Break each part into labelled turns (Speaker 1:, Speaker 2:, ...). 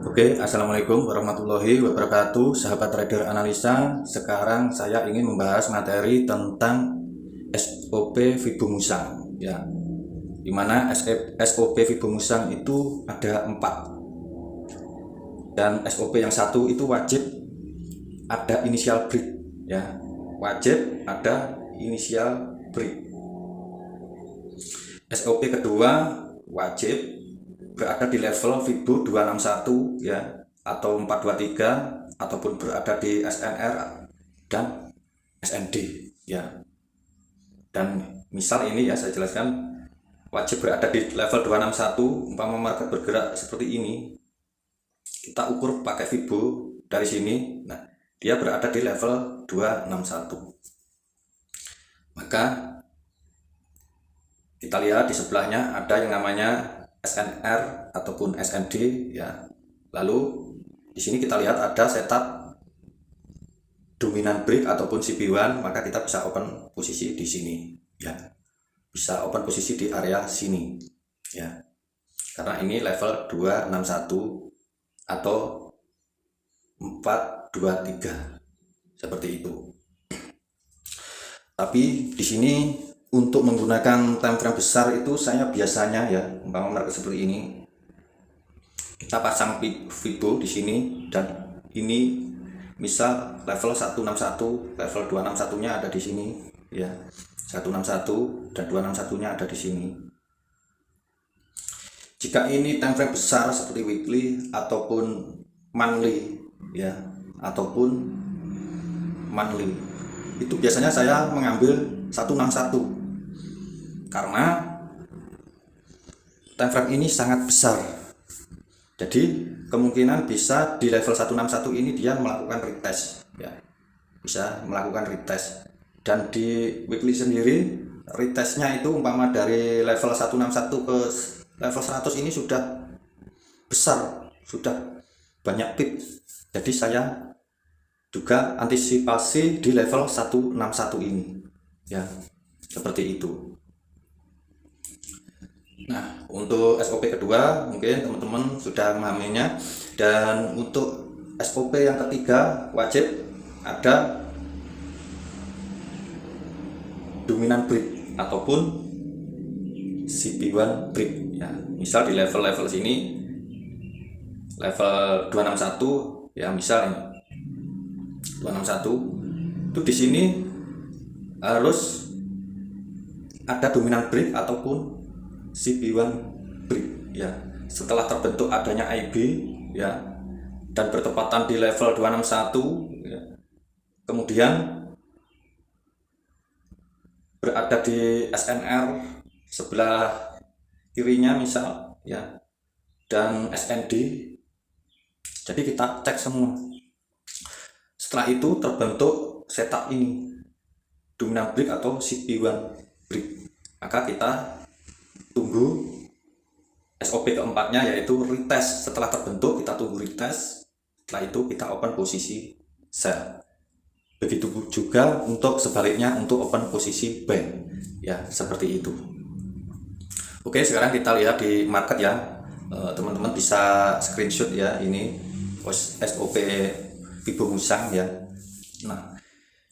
Speaker 1: Oke, assalamualaikum warahmatullahi wabarakatuh, sahabat trader analisa. Sekarang saya ingin membahas materi tentang SOP Fibo Musang, ya. Dimana SOP Fibo Musang itu ada 4, dan SOP yang satu itu wajib ada inisial break, ya. Wajib ada inisial break. SOP kedua wajib berada di level Fibo 261, ya, atau 423, ataupun berada di SNR dan SND, ya. Dan misal ini ya saya jelaskan, wajib berada di level 261. Umpama market bergerak seperti ini, kita ukur pakai Fibo dari sini. Nah, dia berada di level 261. Maka kita lihat di sebelahnya ada yang namanya SNR ataupun SND, ya. Lalu di sini kita lihat ada setup dominan break ataupun CB1, maka kita bisa open posisi di sini, ya. Bisa open posisi di area sini, ya. Karena ini level 261 atau 423 seperti itu. Tapi di sini untuk menggunakan time frame besar itu saya biasanya, ya, umpama market seperti ini, kita pasang Fibo di sini, dan ini misal level 161, level 261-nya ada di sini, ya. 161 dan 261-nya ada di sini. Jika ini time frame besar seperti weekly ataupun monthly, ya, ataupun monthly, itu biasanya saya mengambil 161 karena time frame ini sangat besar. Jadi kemungkinan bisa di level 161 ini dia melakukan retest, ya. Bisa melakukan retest. Dan di weekly sendiri retestnya itu umpama dari level 161 ke level 100 ini sudah besar, sudah banyak pip. Jadi saya juga antisipasi di level 161 ini, ya, seperti itu. Nah, untuk SOP kedua mungkin teman-teman sudah memahaminya, dan untuk SOP yang ketiga wajib ada dominan break ataupun CB1 break, ya. Misal di level-level sini level 261, ya, misal ini 261 itu di sini harus ada dominan break ataupun CB1 break, ya. Setelah terbentuk adanya IB, ya, dan bertepatan di level 261, ya, kemudian berada di SNR sebelah kirinya misal, ya, dan SND. Jadi kita cek semua. Setelah itu terbentuk setup ini, dominan break atau CB1 break, maka kita tunggu SOP keempatnya, yaitu retest. Setelah terbentuk kita tunggu retest, setelah itu kita open posisi sell. Begitu juga untuk sebaliknya, untuk open posisi buy, ya, seperti itu. Oke, sekarang kita lihat di market, ya. Teman-teman bisa screenshot, ya, ini SOP Fibo Musang, ya. Nah,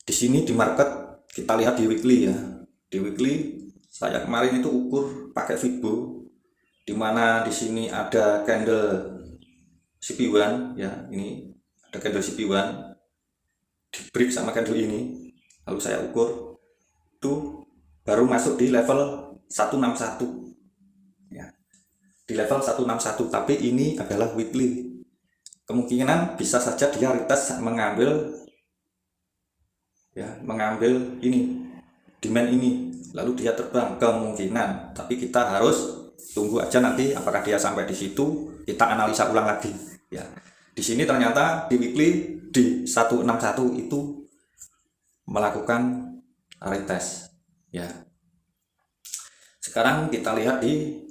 Speaker 1: di sini di market kita lihat di weekly, ya. Di weekly saya kemarin itu ukur pakai Fibo, dimana di sini ada candle CP1, ya. Ini ada candle CP1 di break sama candle ini, lalu saya ukur itu baru masuk di level 161, ya. Di level 161, tapi ini adalah weekly. Kemungkinan bisa saja dia retest mengambil, ya, mengambil ini demand ini, lalu dia terbang, kemungkinan. Tapi kita harus tunggu aja nanti apakah dia sampai di situ, kita analisa ulang lagi, ya. Di sini ternyata di weekly di 161 itu melakukan retest, ya. Sekarang kita lihat di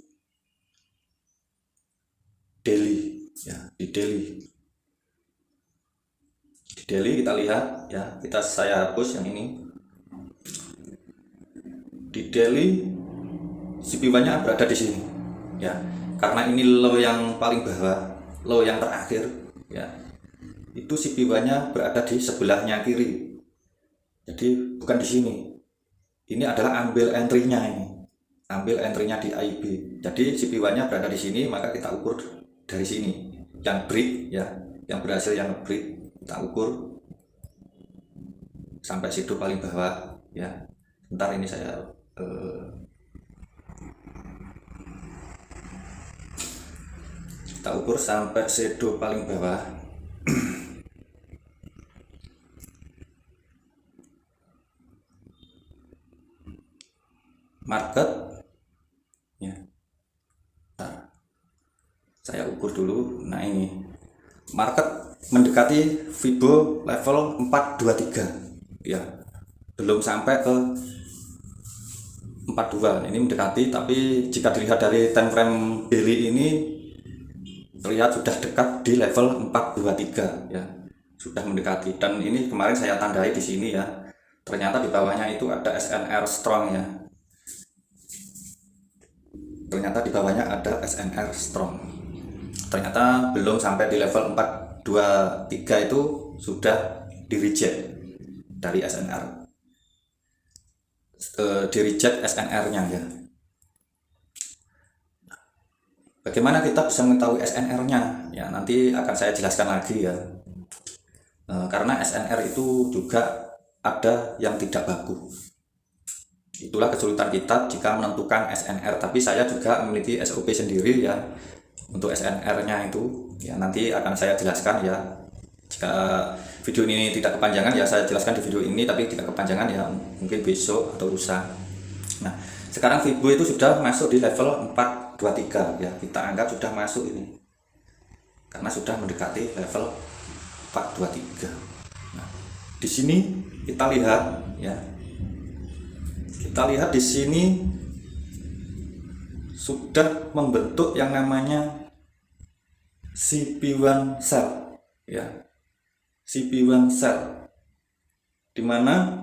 Speaker 1: daily, ya. Di daily kita lihat, ya, saya hapus yang ini. Di daily CP1-nya berada di sini, ya, karena ini low yang paling bawah, low yang terakhir ya, itu CP1-nya berada di sebelahnya kiri. Jadi bukan di sini. Ini adalah ambil entry-nya ini. Ambil entry-nya di IB. Jadi CP1-nya berada di sini, maka kita ukur dari sini. Yang break ya, yang berhasil yang break kita ukur sampai situ paling bawah ya. Bentar ini saya kita ukur sampai shadow paling bawah. Market ya, nah, saya ukur dulu. Nah ini market mendekati Fibo level 423 ya, belum sampai ke 42, ini mendekati, tapi jika dilihat dari time frame daily ini terlihat sudah dekat di level 423 ya, sudah mendekati. Dan ini kemarin saya tandai di sini ya, ternyata di bawahnya itu ada SNR strong ya, ternyata di bawahnya ada SNR strong, ternyata belum sampai di level 423 itu sudah di reject dari SNR, di reject SNR-nya ya. Bagaimana kita bisa mengetahui SNR-nya ya, nanti akan saya jelaskan lagi ya, karena SNR itu juga ada yang tidak baku. Itulah kesulitan kita jika menentukan SNR, tapi saya juga memiliki SOP sendiri ya untuk SNR-nya itu ya, nanti akan saya jelaskan ya. Jika video ini tidak kepanjangan ya saya jelaskan di video ini, tapi tidak kepanjangan ya mungkin besok atau lusa. Nah, sekarang Fibo itu sudah masuk di level 423 ya, kita anggap sudah masuk ini karena sudah mendekati level 423. Nah, di sini kita lihat ya, kita lihat di sini sudah membentuk yang namanya CP1 cell ya, CP1 cell, dimana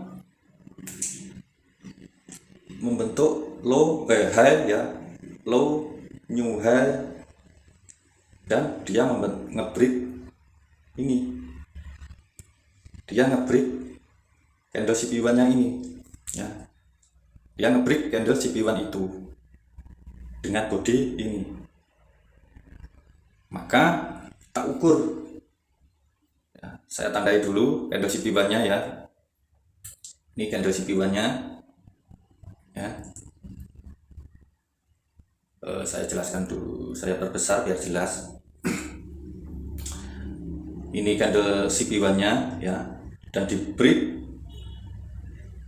Speaker 1: membentuk low high ya, low new high, dan dia ngebreak ini, dia ngebreak candle CP1 nya ini ya, dia ngebreak candle CP1 itu dengan body ini. Maka kita ukur ya, saya tandai dulu candle CP1 nya ya, ini candle CP1 nya ya. Saya jelaskan dulu, saya perbesar biar jelas. Ini candle CP1 nya ya, dan di break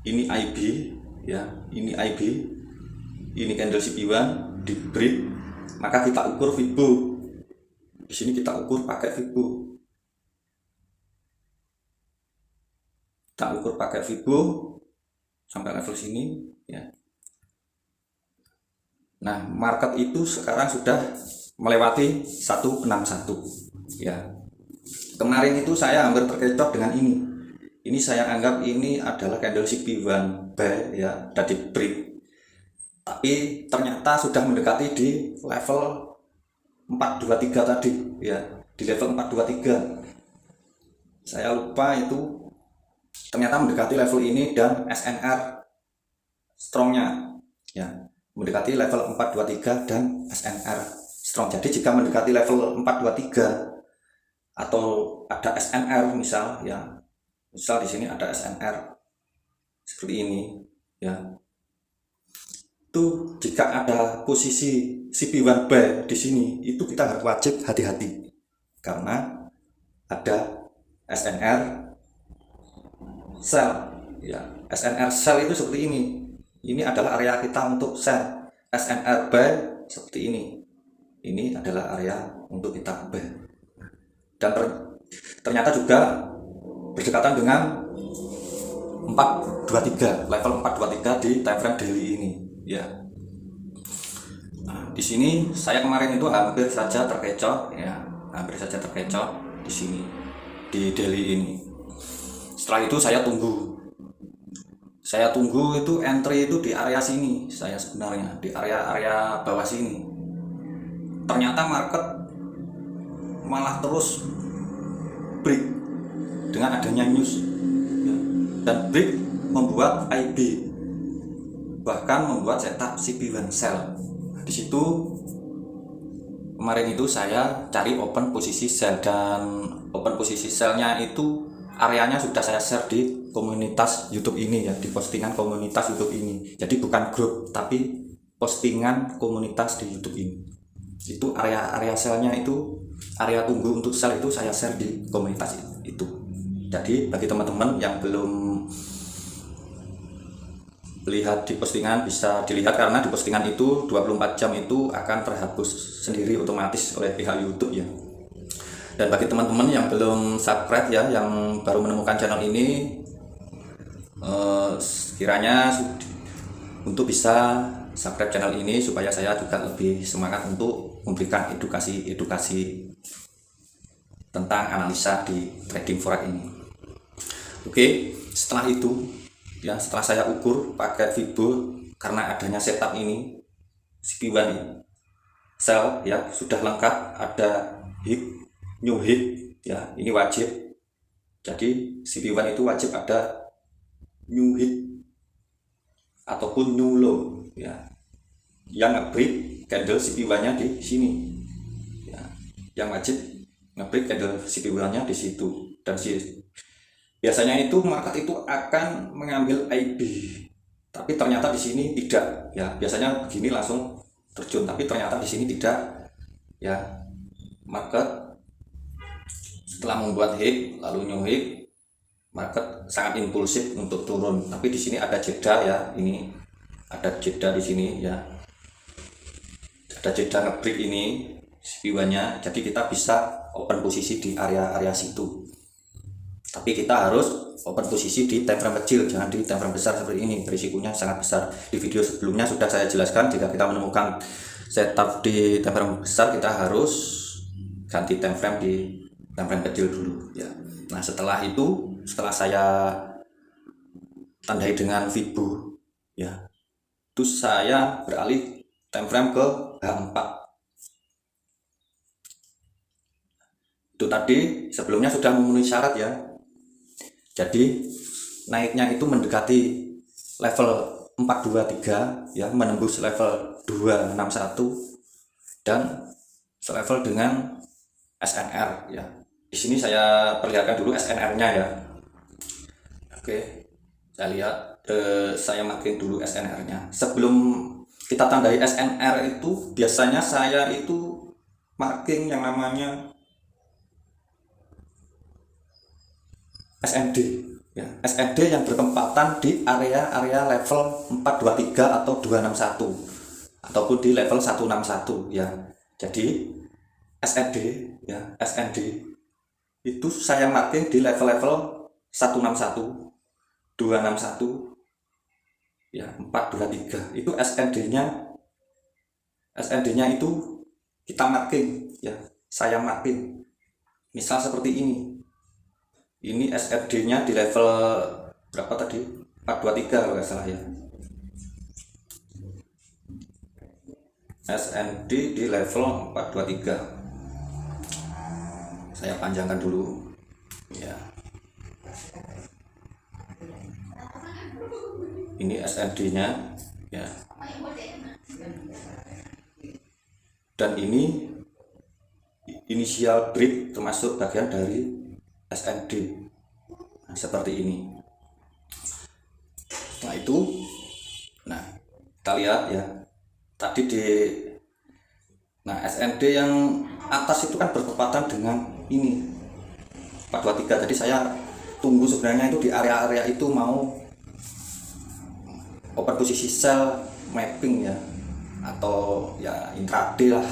Speaker 1: ini IB ya, ini IB, ini candle CP1 di break, maka kita ukur Fibo. Di sini kita ukur pakai Fibo, kita ukur pakai Fibo sampai level sini ya. Nah, market itu sekarang sudah melewati 161 ya. Kemarin itu saya hampir terkecoh dengan ini. Ini saya anggap ini adalah candle CP1 buy ya, dan di break. Tapi ternyata sudah mendekati di level 423 tadi ya, di level 423. Saya lupa itu, ternyata mendekati level ini, dan SNR strongnya ya mendekati level 423 dan SNR strong. Jadi jika mendekati level 423 atau ada SNR misal ya, misal di sini ada SNR seperti ini ya, itu jika ada posisi CP1 buy di sini, itu kita wajib hati-hati karena ada SNR sell ya. SNR sell itu seperti ini. Ini adalah area kita untuk sell. SNR buy seperti ini. Ini adalah area untuk kita buy. Dan ternyata juga berdekatan dengan 423, level 423 di time frame daily ini ya. Nah, di sini saya kemarin itu hampir saja terkecoh ya, hampir saja terkecoh di sini di daily ini. Setelah itu saya tunggu itu entry itu di area sini, saya sebenarnya di area bawah sini. Ternyata market malah terus break dengan adanya news ya. Dan break membuat IB, bahkan membuat setup CPU1 cell. Di situ kemarin itu saya cari open posisi cell, dan open posisi cellnya itu areanya sudah saya share di komunitas YouTube ini ya, di postingan komunitas YouTube ini. Jadi bukan grup tapi postingan komunitas di YouTube ini. Itu area selnya, itu area tunggu untuk sel itu saya share di komunitas itu. Jadi bagi teman-teman yang belum lihat di postingan, bisa dilihat, karena di postingan itu 24 jam itu akan terhapus sendiri otomatis oleh pihak YouTube ya. Dan bagi teman-teman yang belum subscribe ya, yang baru menemukan channel ini, sekiranya untuk bisa subscribe channel ini supaya saya juga lebih semangat untuk memberikan edukasi tentang analisa di trading forex ini. Oke, setelah itu ya, setelah saya ukur pakai Fibo, karena adanya setup ini CPU1 cell ya sudah lengkap, ada hit, new hit ya, ini wajib. Jadi CPU1 itu wajib ada new hit ataupun new low ya, yang nge-break candle CPU1-nya di sini ya, yang wajib nge-break candle CPU1-nya di situ. Dan biasanya itu market itu akan mengambil IB, tapi ternyata di sini tidak ya. Biasanya begini langsung terjun, tapi ternyata di sini tidak ya. Market setelah membuat hit lalu new hit, market sangat impulsif untuk turun. Tapi di sini ada jeda ya, ini ada jeda di sini ya, ada jeda nge-break ini CPU1-nya. Jadi kita bisa open posisi di area situ. Tapi kita harus open posisi di time frame kecil, jangan di time frame besar seperti ini, risikonya sangat besar. Di video sebelumnya sudah saya jelaskan, jika kita menemukan setup di time frame besar, kita harus ganti time frame di time frame kecil dulu ya. Nah setelah itu, setelah saya tandai dengan Fibo ya, itu saya beralih time frame ke H4. Itu tadi sebelumnya sudah memenuhi syarat ya. Jadi naiknya itu mendekati level 423 ya, menembus level 261 dan selevel dengan SNR ya. Di sini saya perlihatkan dulu SNR-nya ya. Oke, saya lihat, saya makin dulu SNR-nya. Sebelum kita tandai SNR itu, biasanya saya itu marking yang namanya SND ya, SND yang bertempatan di area level 423 atau 261 ataupun di level 161 ya. Jadi SND ya, SND itu saya marking di level 161, 261 ya, 423 itu SND-nya itu kita marking ya, saya marking misal seperti ini SND-nya di level berapa tadi, 423 kalau nggak salah ya. SND di level 423, saya panjangkan dulu ya. Ini SND-nya ya, dan ini inisial break termasuk bagian dari SND. Nah, seperti ini. Setelah itu, nah kita lihat ya, tadi SND yang atas itu kan bertepatan dengan ini 423. Tadi saya tunggu sebenarnya itu di area itu mau open posisi sell mapping ya, atau ya intraday lah.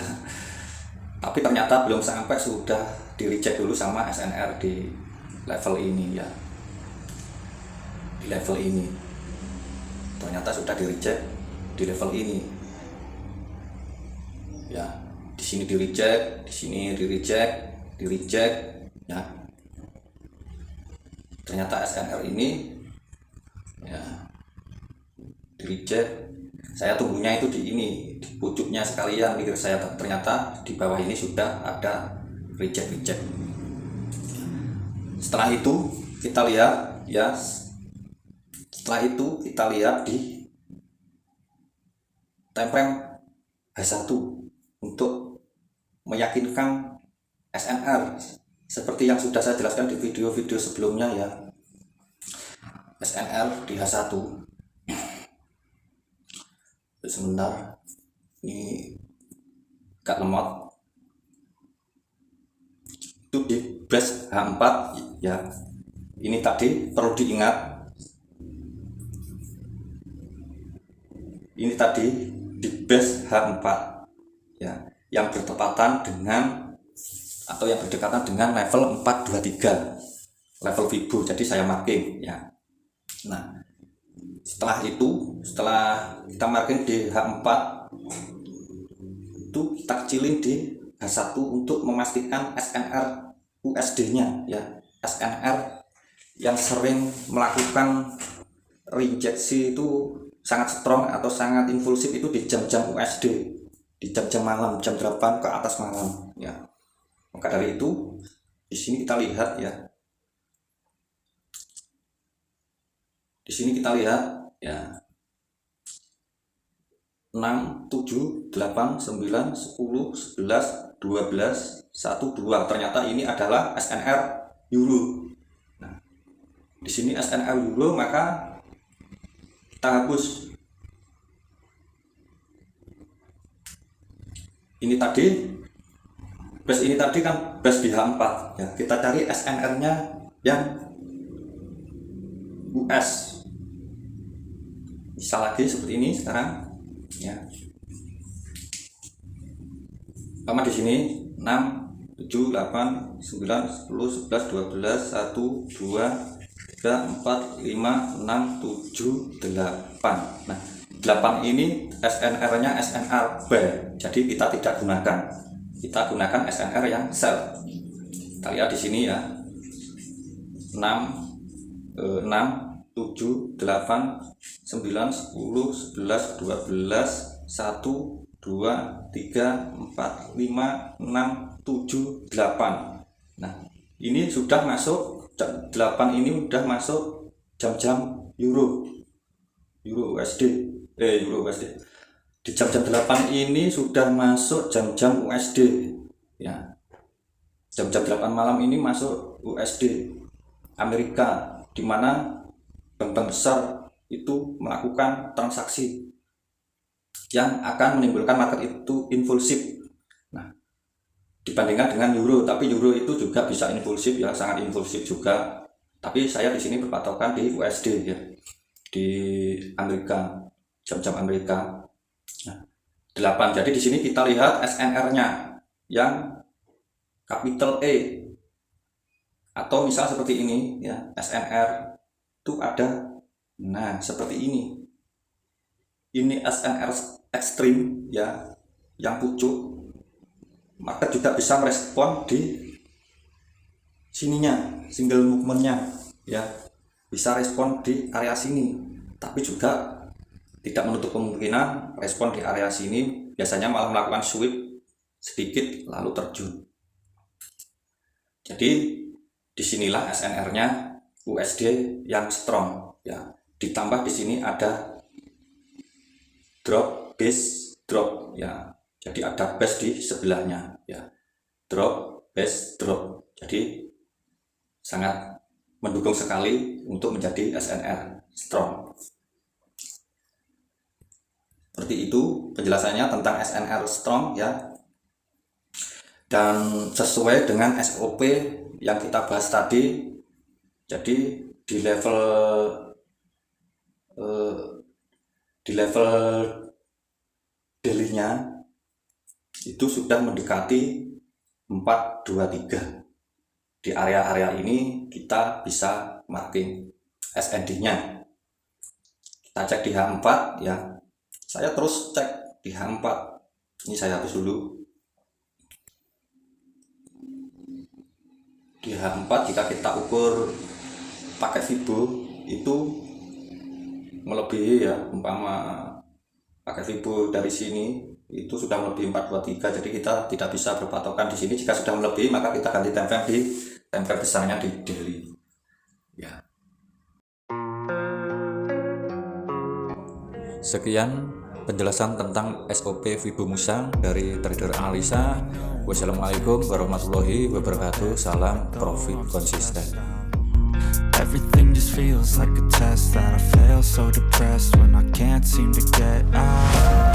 Speaker 1: Tapi ternyata belum sampai, sudah di reject dulu sama SNR di level ini ya, di level ini ternyata sudah di reject di level ini ya. Di sini di reject, di sini di reject ya. Ternyata SNR ini ya di reject. Saya tunggunya itu di pucuknya sekalian, pikir saya, ternyata di bawah ini sudah ada reject. Setelah itu kita lihat ya, di timeframe H1 untuk meyakinkan SNR seperti yang sudah saya jelaskan di video-video sebelumnya ya. SNR di H1 sebentar, ini agak lemot, itu di base H4 ya. Ini tadi perlu diingat, ini tadi di base H4 ya, yang bertepatan dengan atau yang berdekatan dengan level 423 level Fibo. Jadi saya marking ya. Nah, setelah kita marking di H4 itu, kita kecilin di H1 untuk memastikan SNR USD nya ya. SNR yang sering melakukan rejeksi itu sangat strong atau sangat impulsif itu di jam-jam USD, di jam-jam malam, jam 8 ke atas malam ya. Maka dari itu di sini kita lihat ya, di sini kita lihat ya, 6, 7, 8, 9, 10, 11, 12, 1, 2. Ternyata ini adalah SNR Euro. Nah, di sini SNR Euro, maka kita hapus. Ini tadi base, ini tadi kan base di H4 ya. Kita cari SNR-nya yang US. Misal lagi seperti ini sekarang ya. Sama di sini 6, 7, 8, 9, 10, 11, 12, 1, 2, 3, 4, 5, 6, 7, 8. Nah, 8 ini SNR-nya SNR B. Jadi kita tidak gunakan. Kita gunakan SNR yang sel. Kita lihat di sini ya. 6, 7, 8, 9, 10, 11, 12, 1, 2, 3, 4, 5, 6, 7, 8. Nah, ini sudah masuk, 8 ini sudah masuk jam-jam Euro USD. Di jam-jam 8 ini sudah masuk jam-jam USD ya. Jam-jam 8 malam ini masuk USD Amerika, di mana bank-bank besar itu melakukan transaksi yang akan menimbulkan market itu impulsif. Nah, dibandingkan dengan euro, tapi euro itu juga bisa impulsif ya, sangat impulsif juga. Tapi saya di sini berpatokan di USD ya, di Amerika, jam-jam Amerika. Nah, 8. Jadi di sini kita lihat SNR-nya yang capital E, atau misal seperti ini ya, SNR itu ada, nah seperti ini. Ini SNR ekstrim ya, yang pucuk, maka juga bisa merespon di sininya, single movementnya ya, bisa respon di area sini. Tapi juga tidak menutup kemungkinan respon di area sini, biasanya malah melakukan sweep sedikit lalu terjun. Jadi disinilah SNR-nya USD yang strong ya. Ditambah di sini ada drop base drop ya. Jadi ada base di sebelahnya ya. Drop base drop. Jadi sangat mendukung sekali untuk menjadi SNR strong. Seperti itu penjelasannya tentang SNR strong ya. Dan sesuai dengan SOP yang kita bahas tadi, jadi di level daily-nya itu sudah mendekati 423. Di area-area ini kita bisa marking SND-nya. Kita cek di H4 ya. Saya terus cek di H4. Ini saya hapus dulu. Di H4 jika kita ukur pakai Fibo itu melebihi ya, umpama pakai Fibo dari sini itu sudah melebihi 423, jadi kita tidak bisa berpatokan di sini. Jika sudah melebihi maka kita ganti time frame di time frame besarnya di daily ya. Sekian penjelasan tentang SOP Fibo Musang dari trader analisa. Wassalamualaikum warahmatullahi wabarakatuh. Salam profit konsisten.
Speaker 2: Everything just feels like a test that I fail, so depressed when I can't seem to get out.